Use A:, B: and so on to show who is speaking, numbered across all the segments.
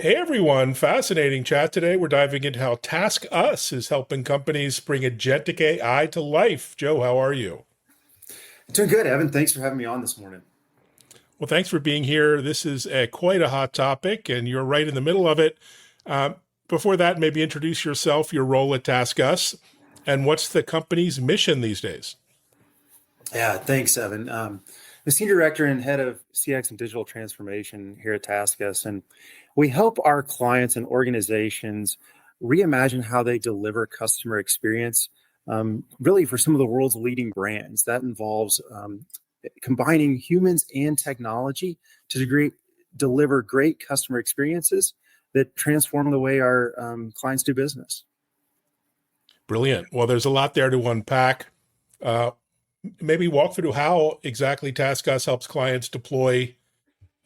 A: Hey everyone, fascinating chat today. We're diving into how TaskUs is helping companies bring agentic AI to life. Joe, how are you?
B: Doing good, Evan. Thanks for having me on this morning.
A: Well, thanks for being here. This is quite a hot topic, and you're right in the middle of it. Uh, Before that, maybe introduce yourself, your role at TaskUs, and what's the company's mission these days?
B: Yeah, thanks, Evan. The Senior Director and Head of CX and Digital Transformation here at TaskUs, and we help our clients and organizations reimagine how they deliver customer experience, really for some of the world's leading brands. That involves combining humans and technology to deliver great customer experiences that transform the way our clients do business.
A: Brilliant. Well, there's a lot there to unpack. Uh, Maybe walk through how exactly TaskUs helps clients deploy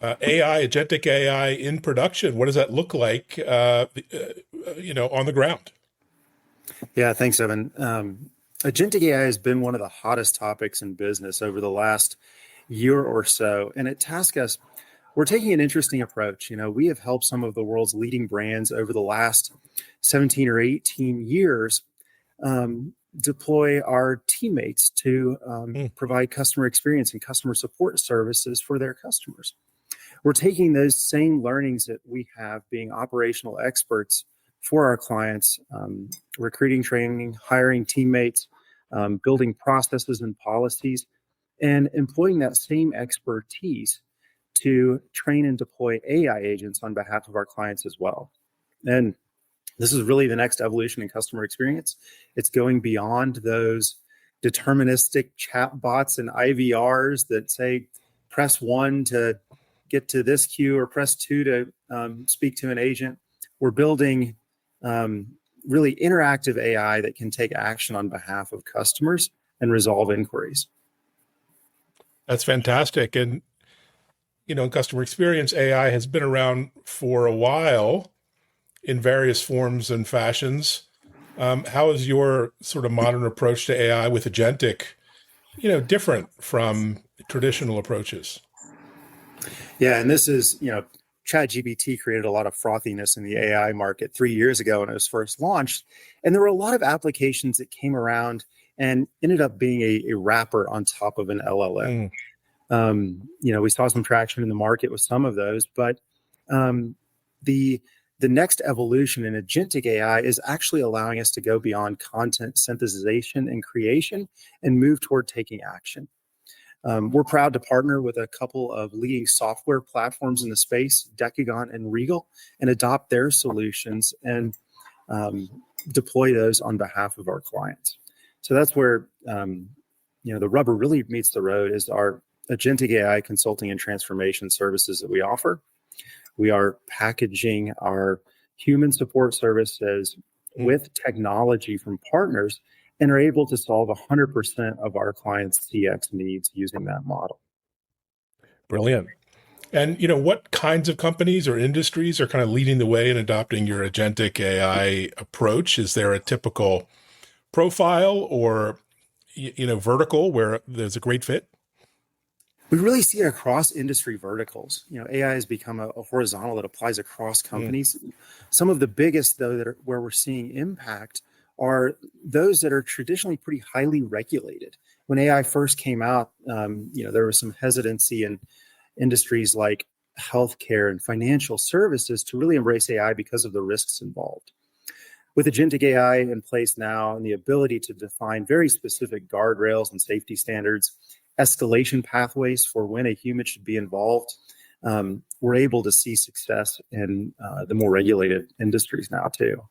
A: AI, agentic AI in production. What does that look like, on the ground?
B: Yeah, thanks, Evan. Agentic AI has been one of the hottest topics in business over the last year or so. And at TaskUs, we're taking an interesting approach. We have helped some of the world's leading brands over the last 17 or 18 years deploy our teammates to
A: Mm,
B: provide customer experience and customer support services for their customers. We're taking those same learnings that we have being operational experts for our clients, recruiting, training, hiring teammates, building processes and policies, and employing that same expertise to train and deploy AI agents on behalf of our clients as well. And this is really the next evolution in customer experience. It's going beyond those deterministic chatbots and IVRs that say, press one to get to this queue or press two to speak to an agent. We're building really interactive AI that can take action on behalf of customers and resolve inquiries.
A: that's fantastic. And, in customer experience, AI has been around for a while in various forms and fashions. How is your sort of modern approach to AI with agentic, different from traditional approaches?
B: Yeah, and this is, ChatGPT created a lot of frothiness in the AI market 3 years ago when it was first launched. And there were a lot of applications that came around and ended up being a wrapper on top of an LLM.
A: Mm,
B: We saw some traction in the market with some of those, but the the next evolution in agentic AI is actually allowing us to go beyond content synthesization and creation and move toward taking action. We're proud to partner with a couple of leading software platforms in the space, Decagon and Regal, and adopt their solutions and deploy those on behalf of our clients. So that's where the rubber really meets the road is our agentic AI consulting and transformation services that we offer. We are packaging our human support services
A: mm,
B: with technology from partners and are able to solve 100% of our clients' CX needs using that model.
A: brilliant. And, what kinds of companies or industries are kind of leading the way in adopting your agentic AI approach? Is there a typical profile or, vertical where there's a great fit?
B: We really see it across industry verticals. AI has become a horizontal that applies across
A: Mm,
B: companies. Some of the biggest, though, where we're seeing impact are those that are traditionally pretty highly regulated. When AI first came out, there was some hesitancy in industries like healthcare and financial services to really embrace AI because of the risks involved. With agentic AI in place now and the ability to define very specific guardrails and safety standards, escalation pathways for when a human should be involved, we're able to see success in the more regulated industries now too.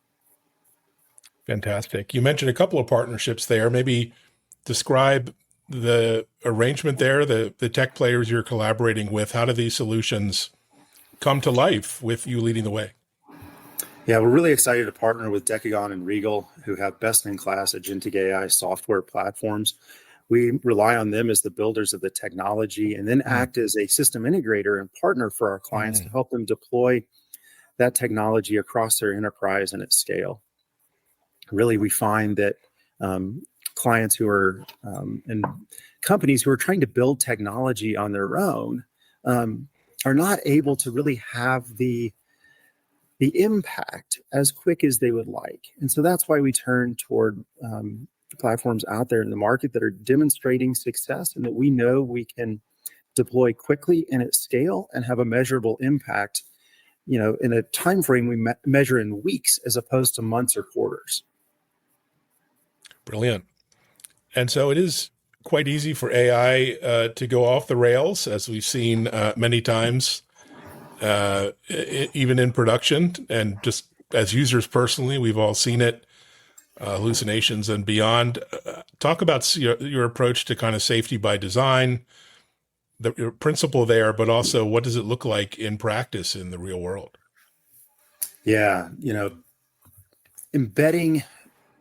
A: fantastic. You mentioned a couple of partnerships there. Maybe describe the arrangement there, the tech players you're collaborating with. How do these solutions come to life with you leading the way?
B: Yeah, we're really excited to partner with Decagon and Regal, who have best-in-class agentic AI software platforms. We rely on them as the builders of the technology and then
A: Mm,
B: act as a system integrator and partner for our clients to
A: mm,
B: help them deploy that technology across their enterprise and at scale. Really, we find that um, clients who are and companies who are trying to build technology on their own um, are not able to really have the impact as quick as they would like. And so that's why we turn toward platforms out there in the market that are demonstrating success and that we know we can deploy quickly and at scale and have a measurable impact, in a time frame we measure in weeks as opposed to months or quarters.
A: Brilliant. And so it is quite easy for AI to go off the rails, as we've seen many times, even in production. And just as users personally, we've all seen it, hallucinations and beyond. Talk about your approach to kind of safety by design, your principle there, but also what does it look like in practice in the real world?
B: Yeah, embedding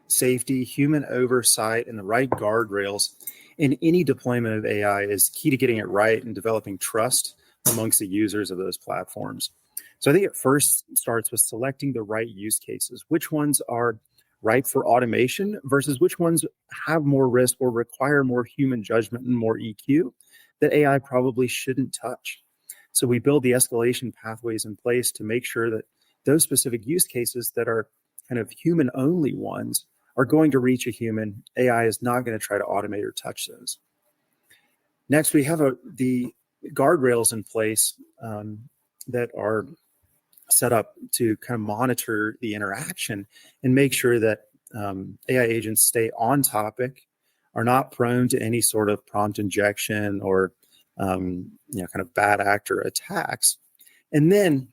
B: safety, human oversight, and the right guardrails in any deployment of AI is key to getting it right and developing trust amongst the users of those platforms. So I think it first starts with selecting the right use cases. Which ones are ripe for automation versus which ones have more risk or require more human judgment and more EQ that AI probably shouldn't touch. So we build the escalation pathways in place to make sure that those specific use cases that are kind of human only ones are going to reach a human. AI is not going to try to automate or touch those. Next, we have the guardrails in place that are set up to kind of monitor the interaction and make sure that AI agents stay on topic, are not prone to any sort of prompt injection or kind of bad actor attacks. And then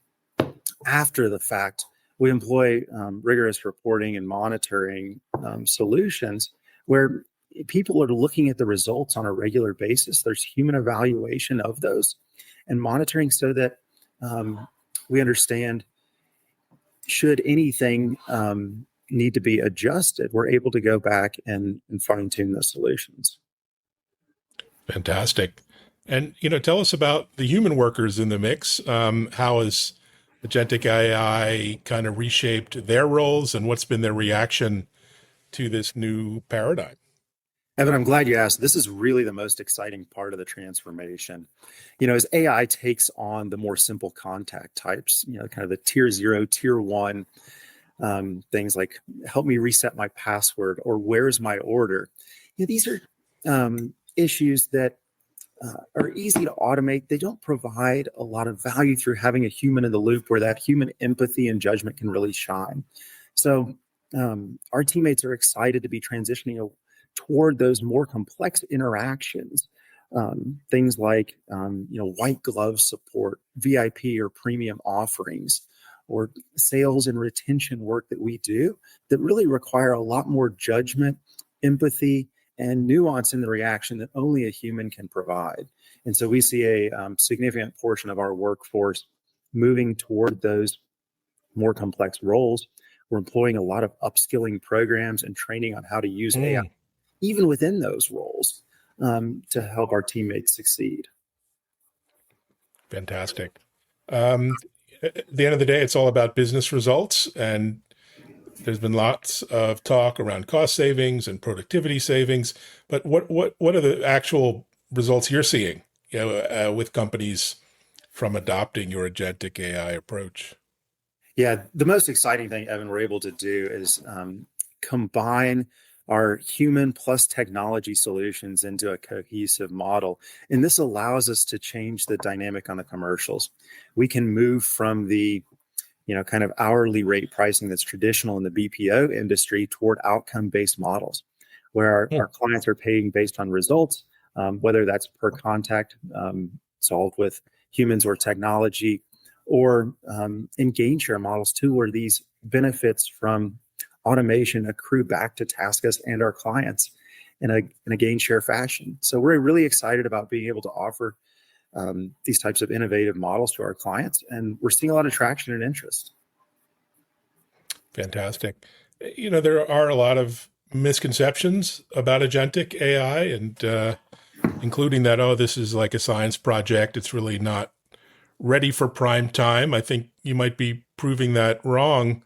B: after the fact, we employ rigorous reporting and monitoring solutions where people are looking at the results on a regular basis. There's human evaluation of those and monitoring so that we understand should anything need to be adjusted, we're able to go back and fine tune the solutions.
A: Fantastic. And, tell us about the human workers in the mix. How has Agentic AI kind of reshaped their roles and what's been their reaction to this new paradigm?
B: Evan, I'm glad you asked. This is really the most exciting part of the transformation. As AI takes on the more simple contact types, kind of the tier 0, tier 1, things like help me reset my password or where's my order. These are issues that are easy to automate. They don't provide a lot of value through having a human in the loop where that human empathy and judgment can really shine. So our teammates are excited to be transitioning toward those more complex interactions, things like white glove support, VIP or premium offerings, or sales and retention work that we do that really require a lot more judgment, empathy, and nuance in the reaction that only a human can provide. And so we see a significant portion of our workforce moving toward those more complex roles. We're employing a lot of upskilling programs and training on how to use AI, even within those roles, to help our teammates succeed.
A: Fantastic. At the end of the day, it's all about business results, and there's been lots of talk around cost savings and productivity savings. But what are the actual results you're seeing, with companies from adopting your agentic AI approach?
B: Yeah, the most exciting thing, Evan, we're able to do is combine our human plus technology solutions into a cohesive model. And this allows us to change the dynamic on the commercials. We can move from the kind of hourly rate pricing that's traditional in the BPO industry toward outcome-based models, where our clients are paying based on results, whether that's per contact solved with humans or technology, or in gain share models too, where these benefits from automation accrue back to TaskUs and our clients in a gain share fashion. So we're really excited about being able to offer these types of innovative models to our clients, and we're seeing a lot of traction and interest.
A: Fantastic. There are a lot of misconceptions about agentic AI, and including that, this is like a science project. It's really not ready for prime time. I think you might be proving that wrong.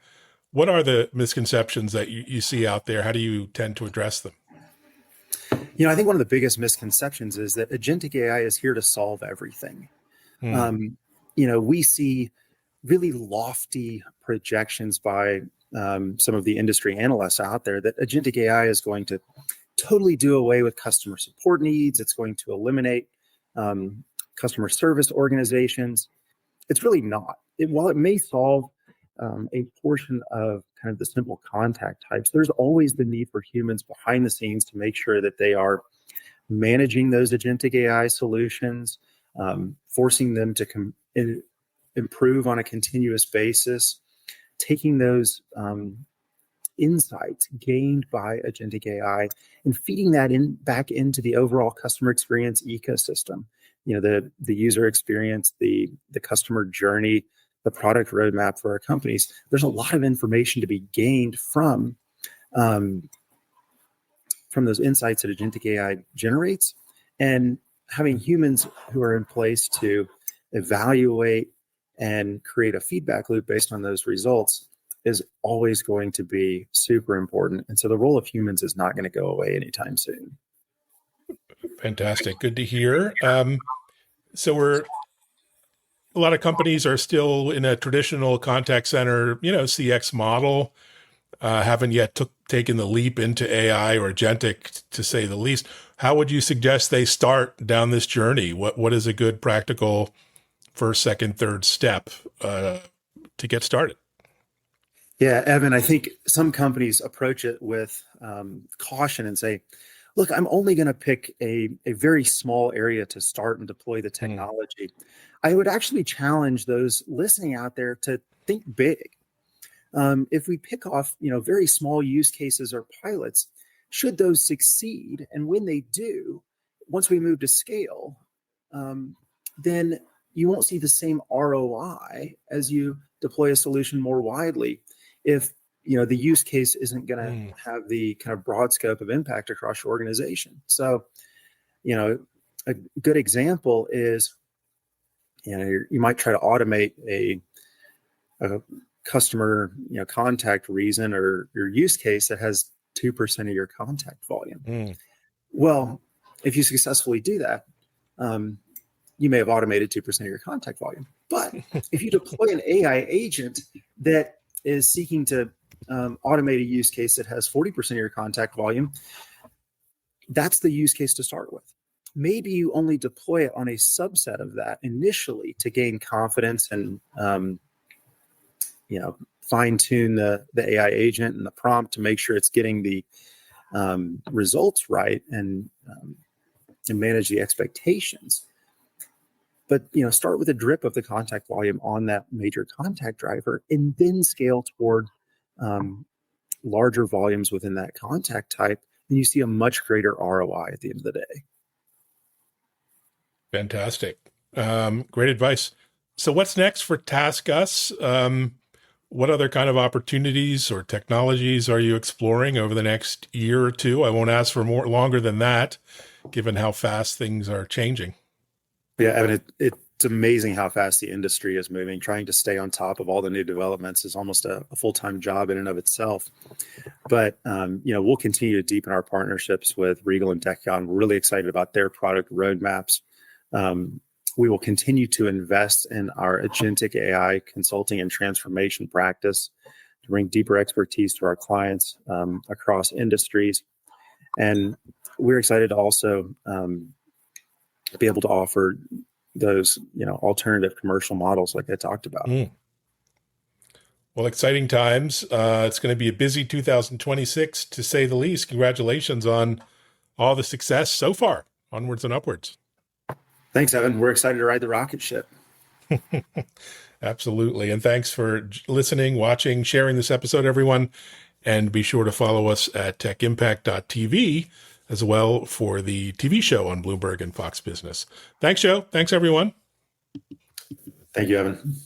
A: What are the misconceptions that you see out there? How do you tend to address them?
B: I think one of the biggest misconceptions is that agentic AI is here to solve everything. We see really lofty projections by some of the industry analysts out there that agentic AI is going to totally do away with customer support needs. It's going to eliminate customer service organizations. It's really not. While it may solve a portion of kind of the simple contact types, there's always the need for humans behind the scenes to make sure that they are managing those agentic AI solutions, forcing them to improve on a continuous basis, taking those insights gained by agentic AI and feeding that back into the overall customer experience ecosystem. The user experience, the customer journey, the product roadmap for our companies. There's a lot of information to be gained from those insights that agentic AI generates, and having humans who are in place to evaluate and create a feedback loop based on those results is always going to be super important. And so the role of humans is not going to go away anytime soon.
A: Fantastic. Good to hear. So a lot of companies are still in a traditional contact center, CX model, haven't yet taken the leap into AI or agentic, to say the least. How would you suggest they start down this journey? What is a good practical first, second, third step to get started?
B: Yeah, Evan, I think some companies approach it with caution and say, look, I'm only going to pick a very small area to start and deploy the technology. I would actually challenge those listening out there to think big. If we pick off, very small use cases or pilots, should those succeed, and when they do, once we move to scale, then you won't see the same ROI as you deploy a solution more widely. If the use case isn't going to have the kind of broad scope of impact across your organization. So, a good example is, you might try to automate a customer, contact reason or your use case that has 2% of your contact volume. Well, if you successfully do that, you may have automated 2% of your contact volume. But if you deploy an AI agent that is seeking to automate a use case that has 40% of your contact volume, that's the use case to start with. Maybe you only deploy it on a subset of that initially to gain confidence and fine tune the AI agent and the prompt to make sure it's getting the results right and manage the expectations. But start with a drip of the contact volume on that major contact driver, and then scale toward larger volumes within that contact type, and you see a much greater ROI at the end of the day.
A: Fantastic. Great advice. So what's next for TaskUs? What other kind of opportunities or technologies are you exploring over the next year or two? I won't ask for longer than that, given how fast things are changing.
B: Yeah, Evan, it's amazing how fast the industry is moving. Trying to stay on top of all the new developments is almost a full-time job in and of itself. But, we'll continue to deepen our partnerships with Regal and Decagon. We're really excited about their product roadmaps. We will continue to invest in our agentic AI consulting and transformation practice to bring deeper expertise to our clients across industries. And we're excited to also be able to offer those, alternative commercial models like I talked about.
A: Well, exciting times. It's going to be a busy 2026, to say the least. Congratulations on all the success so far. Onwards and upwards.
B: Thanks, Evan. We're excited to ride the rocket ship.
A: Absolutely. And thanks for listening, watching, sharing this episode, everyone. And be sure to follow us at techimpact.tv as well for the TV show on Bloomberg and Fox Business. Thanks, Joe. Thanks, everyone.
B: Thank you, Evan.